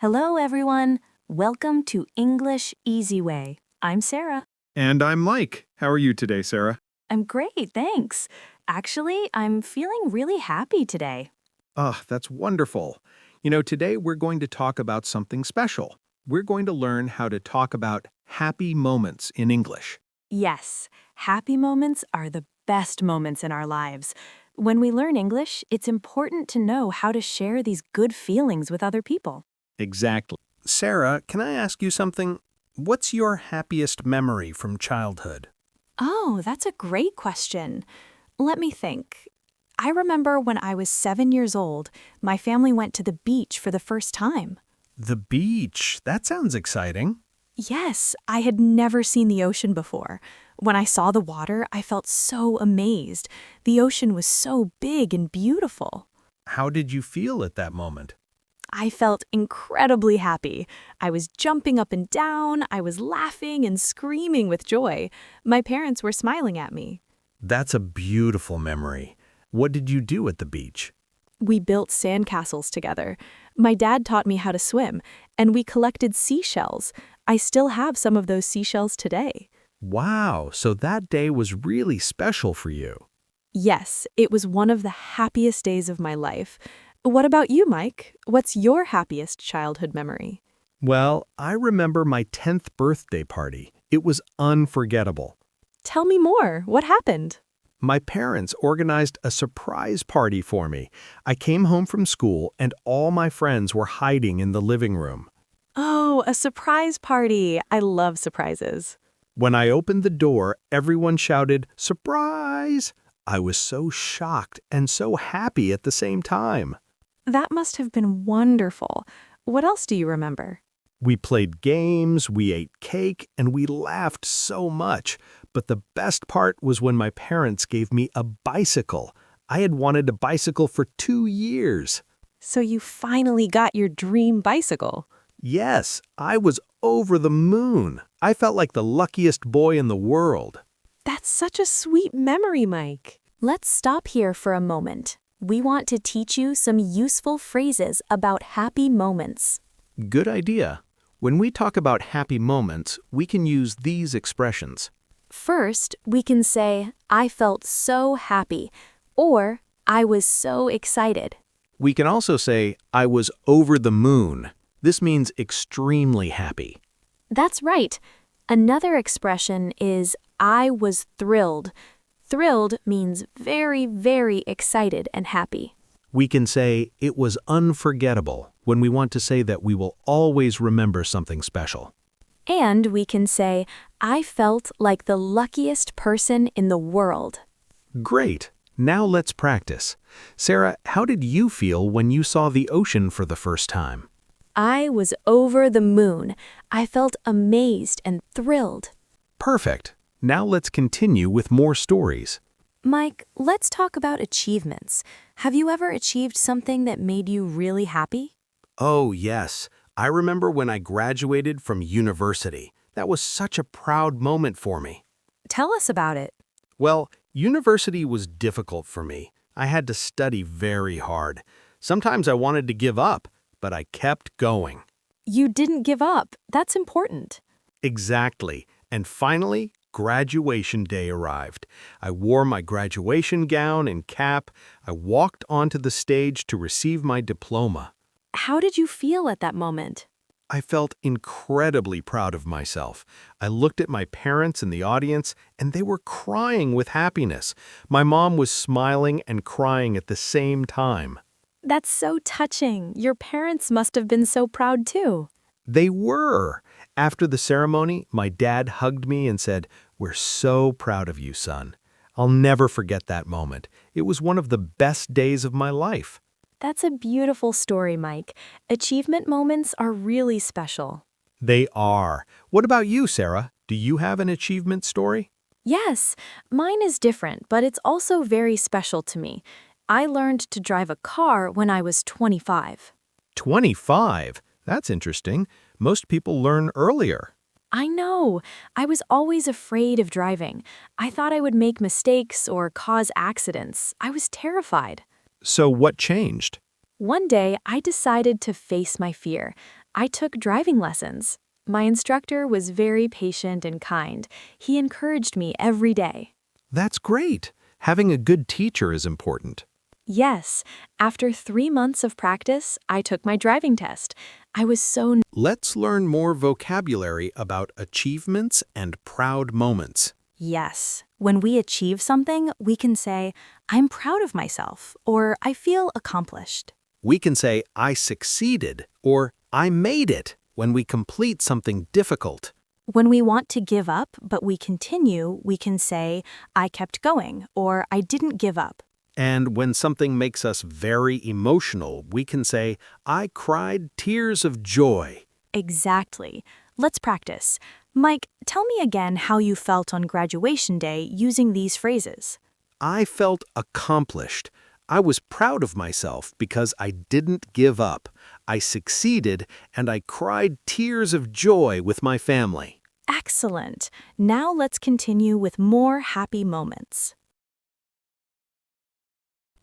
Hello, everyone. Welcome to English Easy Way. I'm Sarah. And I'm Mike. How are you today, Sarah? I'm great, thanks. Actually, I'm feeling really happy today. Ah, that's wonderful. Today we're going to talk about something special. We're going to learn how to talk about happy moments in English. Yes, happy moments are the best moments in our lives. When we learn English, it's important to know how to share these good feelings with other people. Exactly. Sarah, can I ask you something? What's your happiest memory from childhood? Oh, that's a great question. Let me think. I remember when I was 7 years old, my family went to the beach for the first time. The beach. That sounds exciting. Yes, I had never seen the ocean before. When I saw the water, I felt so amazed. The ocean was so big and beautiful. How did you feel at that moment? I felt incredibly happy. I was jumping up and down, I was laughing and screaming with joy. My parents were smiling at me. That's a beautiful memory. What did you do at the beach? We built sandcastles together. My dad taught me how to swim, and we collected seashells. I still have some of those seashells today. Wow, so that day was really special for you. Yes, it was one of the happiest days of my life. What about you, Mike? What's your happiest childhood memory? Well, I remember my 10th birthday party. It was unforgettable. Tell me more. What happened? My parents organized a surprise party for me. I came home from school and all my friends were hiding in the living room. Oh, a surprise party. I love surprises. When I opened the door, everyone shouted, "Surprise!" I was so shocked and so happy at the same time. That must have been wonderful. What else do you remember? We played games, we ate cake, and we laughed so much. But the best part was when my parents gave me a bicycle. I had wanted a bicycle for 2 years. So you finally got your dream bicycle. Yes, I was over the moon. I felt like the luckiest boy in the world. That's such a sweet memory, Mike. Let's stop here for a moment. We want to teach you some useful phrases about happy moments. Good idea. When we talk about happy moments, we can use these expressions. First, we can say, I felt so happy, or I was so excited. We can also say, I was over the moon. This means extremely happy. That's right. Another expression is, I was thrilled. Thrilled means very, very excited and happy. We can say, it was unforgettable when we want to say that we will always remember something special. And we can say, I felt like the luckiest person in the world. Great. Now let's practice. Sarah, how did you feel when you saw the ocean for the first time? I was over the moon. I felt amazed and thrilled. Perfect. Now let's continue with more stories. Mike, let's talk about achievements. Have you ever achieved something that made you really happy? Oh, yes. I remember when I graduated from university. That was such a proud moment for me. Tell us about it. Well, university was difficult for me. I had to study very hard. Sometimes I wanted to give up, but I kept going. You didn't give up. That's important. Exactly. And finally, graduation day arrived. I wore my graduation gown and cap. I walked onto the stage to receive my diploma. How did you feel at that moment? I felt incredibly proud of myself. I looked at my parents in the audience, and they were crying with happiness. My mom was smiling and crying at the same time. That's so touching. Your parents must have been so proud too. They were. After the ceremony, my dad hugged me and said, "We're so proud of you, son." I'll never forget that moment. It was one of the best days of my life. That's a beautiful story, Mike. Achievement moments are really special. They are. What about you, Sarah? Do you have an achievement story? Yes, mine is different, but it's also very special to me. I learned to drive a car when I was 25. 25? That's interesting. Most people learn earlier. I know. I was always afraid of driving. I thought I would make mistakes or cause accidents. I was terrified. So what changed? One day, I decided to face my fear. I took driving lessons. My instructor was very patient and kind. He encouraged me every day. That's great. Having a good teacher is important. Yes, after 3 months of practice, I took my driving test. I was so Let's learn more vocabulary about achievements and proud moments. Yes. When we achieve something, we can say, I'm proud of myself, or I feel accomplished. We can say, I succeeded, or I made it, when we complete something difficult. When we want to give up, but we continue, we can say, I kept going, or I didn't give up. And when something makes us very emotional, we can say, I cried tears of joy. Exactly. Let's practice. Mike, tell me again how you felt on graduation day using these phrases. I felt accomplished. I was proud of myself because I didn't give up. I succeeded, and I cried tears of joy with my family. Excellent. Now let's continue with more happy moments.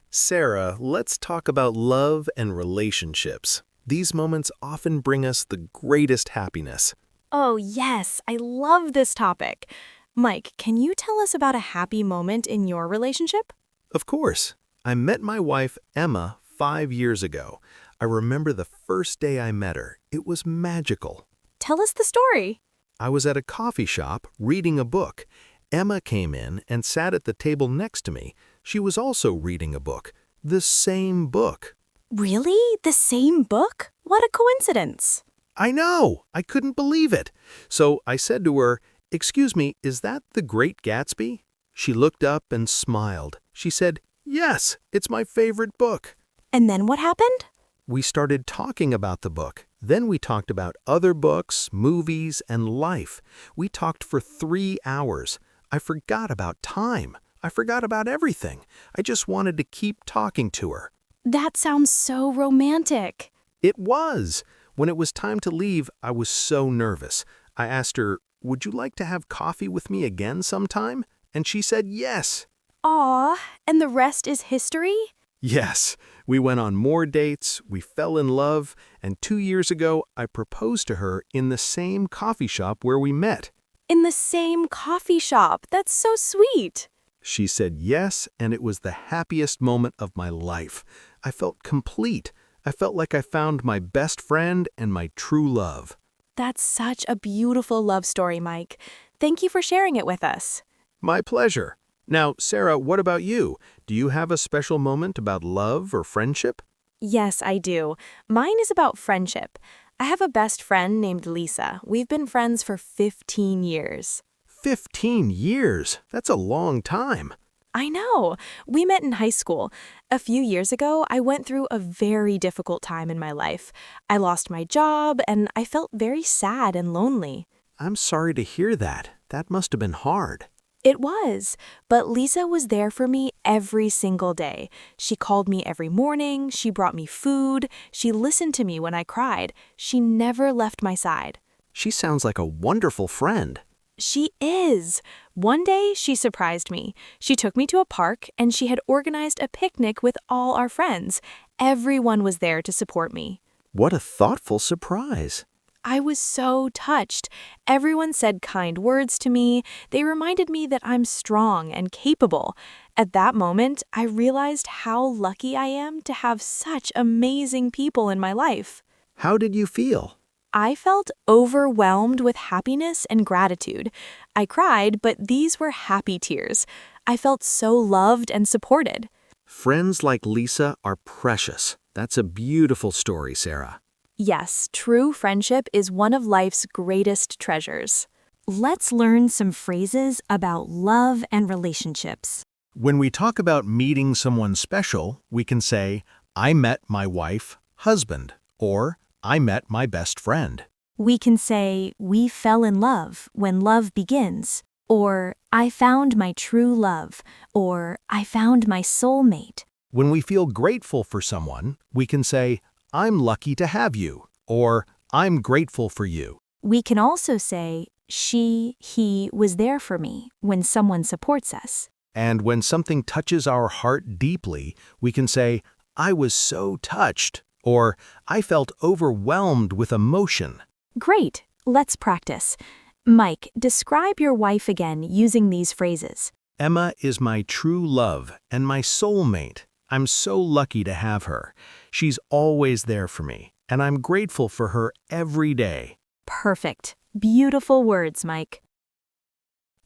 Sarah, let's talk about love and relationships. These moments often bring us the greatest happiness. Oh, yes, I love this topic. Mike, can you tell us about a happy moment in your relationship? Of course. I met my wife, Emma, 5 years ago. I remember the first day I met her. It was magical. Tell us the story. I was at a coffee shop reading a book. Emma came in and sat at the table next to me. She was also reading a book. The same book. Really? The same book? What a coincidence. I know! I couldn't believe it. So I said to her, "Excuse me, is that The Great Gatsby?" She looked up and smiled. She said, "Yes, it's my favorite book." And then what happened? We started talking about the book. Then we talked about other books, movies, and life. We talked for 3 hours. I forgot about time. I forgot about everything. I just wanted to keep talking to her. That sounds so romantic. It was. When it was time to leave, I was so nervous. I asked her, "Would you like to have coffee with me again sometime?" And she said yes. Aw, and the rest is history? Yes, we went on more dates, we fell in love, and 2 years ago, I proposed to her in the same coffee shop where we met. In the same coffee shop. That's so sweet. She said yes, and it was the happiest moment of my life. I felt complete. I felt like I found my best friend and my true love. That's such a beautiful love story, Mike. Thank you for sharing it with us. My pleasure. Now, Sarah, what about you? Do you have a special moment about love or friendship? Yes, I do. Mine is about friendship. I have a best friend named Lisa. We've been friends for 15 years. 15 years? That's a long time. I know. We met in high school. A few years ago, I went through a very difficult time in my life. I lost my job, and I felt very sad and lonely. I'm sorry to hear that. That must have been hard. It was, but Lisa was there for me every single day. She called me every morning, she brought me food, she listened to me when I cried. She never left my side. She sounds like a wonderful friend. She is. One day, she surprised me. She took me to a park, and she had organized a picnic with all our friends. Everyone was there to support me. What a thoughtful surprise. I was so touched. Everyone said kind words to me. They reminded me that I'm strong and capable. At that moment, I realized how lucky I am to have such amazing people in my life. How did you feel? I felt overwhelmed with happiness and gratitude. I cried, but these were happy tears. I felt so loved and supported. Friends like Lisa are precious. That's a beautiful story, Sarah. Yes, true friendship is one of life's greatest treasures. Let's learn some phrases about love and relationships. When we talk about meeting someone special, we can say, I met my wife, husband, or I met my best friend. We can say, we fell in love when love begins, or I found my true love, or I found my soulmate. When we feel grateful for someone, we can say, I'm lucky to have you, or I'm grateful for you. We can also say, he was there for me when someone supports us. And when something touches our heart deeply, we can say, I was so touched, Or, I felt overwhelmed with emotion. Great, let's practice. Mike, describe your wife again using these phrases. Emma is my true love and my soulmate. I'm so lucky to have her. She's always there for me, and I'm grateful for her every day. Perfect. Beautiful words, Mike.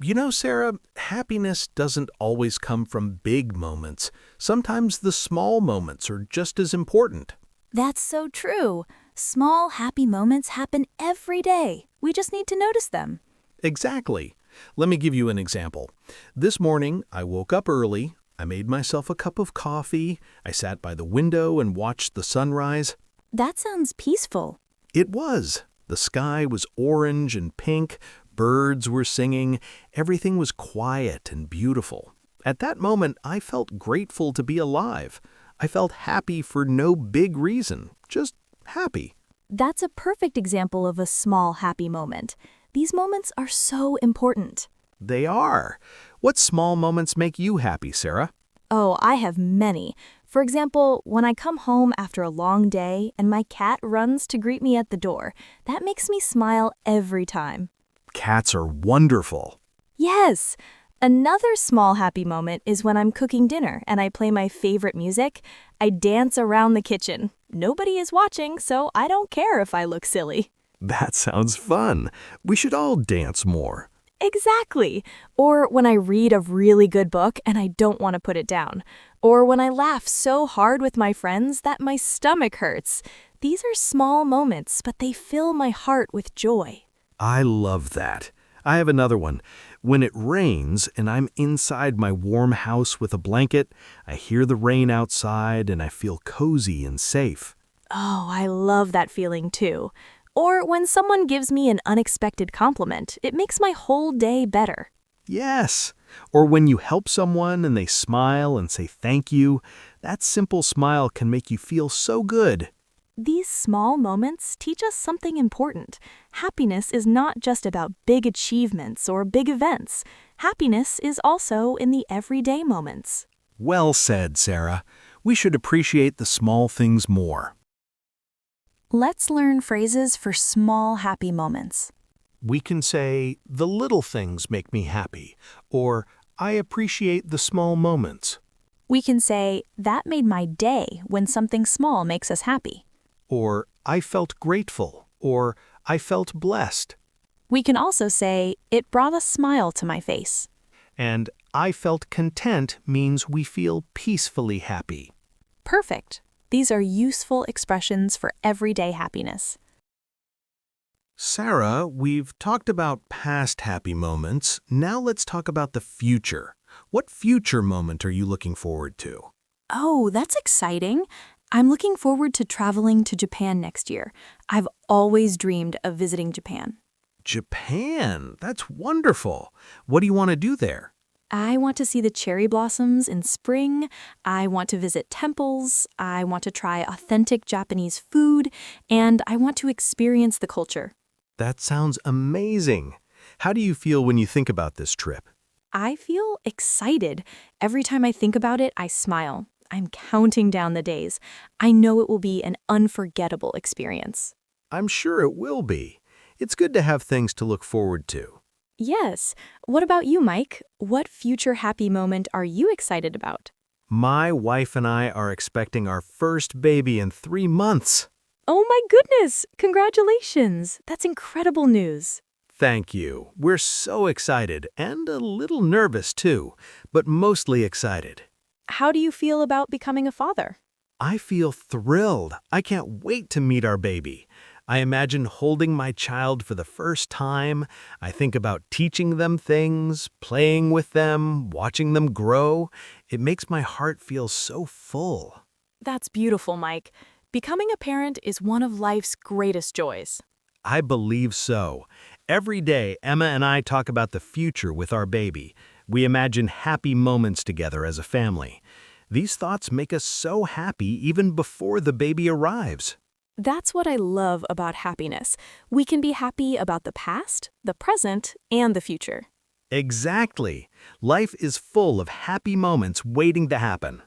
You know, Sarah, happiness doesn't always come from big moments. Sometimes the small moments are just as important. That's so true. Small, happy moments happen every day. We just need to notice them. Exactly. Let me give you an example. This morning, I woke up early. I made myself a cup of coffee. I sat by the window and watched the sunrise. That sounds peaceful. It was. The sky was orange and pink. Birds were singing. Everything was quiet and beautiful. At that moment, I felt grateful to be alive. I felt happy for no big reason, just happy. That's a perfect example of a small, happy moment. These moments are so important. They are. What small moments make you happy, Sarah? Oh, I have many. For example, when I come home after a long day and my cat runs to greet me at the door, that makes me smile every time. Cats are wonderful. Yes! Another small happy moment is when I'm cooking dinner and I play my favorite music. I dance around the kitchen. Nobody is watching, so I don't care if I look silly. That sounds fun. We should all dance more. Exactly. Or when I read a really good book and I don't want to put it down. Or when I laugh so hard with my friends that my stomach hurts. These are small moments, but they fill my heart with joy. I love that. I have another one. When it rains and I'm inside my warm house with a blanket, I hear the rain outside and I feel cozy and safe. Oh, I love that feeling too. Or when someone gives me an unexpected compliment, it makes my whole day better. Yes. Or when you help someone and they smile and say thank you, that simple smile can make you feel so good. These small moments teach us something important. Happiness is not just about big achievements or big events. Happiness is also in the everyday moments. Well said, Sarah. We should appreciate the small things more. Let's learn phrases for small, happy moments. We can say, the little things make me happy, or I appreciate the small moments, We can say, that made my day when something small makes us happy. or I felt grateful, or I felt blessed, We can also say, it brought a smile to my face. and I felt content means we feel peacefully happy. Perfect. These are useful expressions for everyday happiness. Sarah, we've talked about past happy moments. Now let's talk about the future. What future moment are you looking forward to? Oh, that's exciting. I'm looking forward to traveling to Japan next year. I've always dreamed of visiting Japan. Japan! That's wonderful. What do you want to do there? I want to see the cherry blossoms in spring. I want to visit temples. I want to try authentic Japanese food. And I want to experience the culture. That sounds amazing. How do you feel when you think about this trip? I feel excited. Every time I think about it, I smile. I'm counting down the days. I know it will be an unforgettable experience. I'm sure it will be. It's good to have things to look forward to. Yes. What about you, Mike? What future happy moment are you excited about? My wife and I are expecting our first baby in 3 months. Oh my goodness! Congratulations! That's incredible news. Thank you. We're so excited and a little nervous too, but mostly excited. How do you feel about becoming a father? I feel thrilled. I can't wait to meet our baby. I imagine holding my child for the first time. I think about teaching them things, playing with them, watching them grow. It makes my heart feel so full. That's beautiful, Mike. Becoming a parent is one of life's greatest joys. I believe so. Every day, Emma and I talk about the future with our baby. We imagine happy moments together as a family. These thoughts make us so happy even before the baby arrives. That's what I love about happiness. We can be happy about the past, the present, and the future. Exactly. Life is full of happy moments waiting to happen.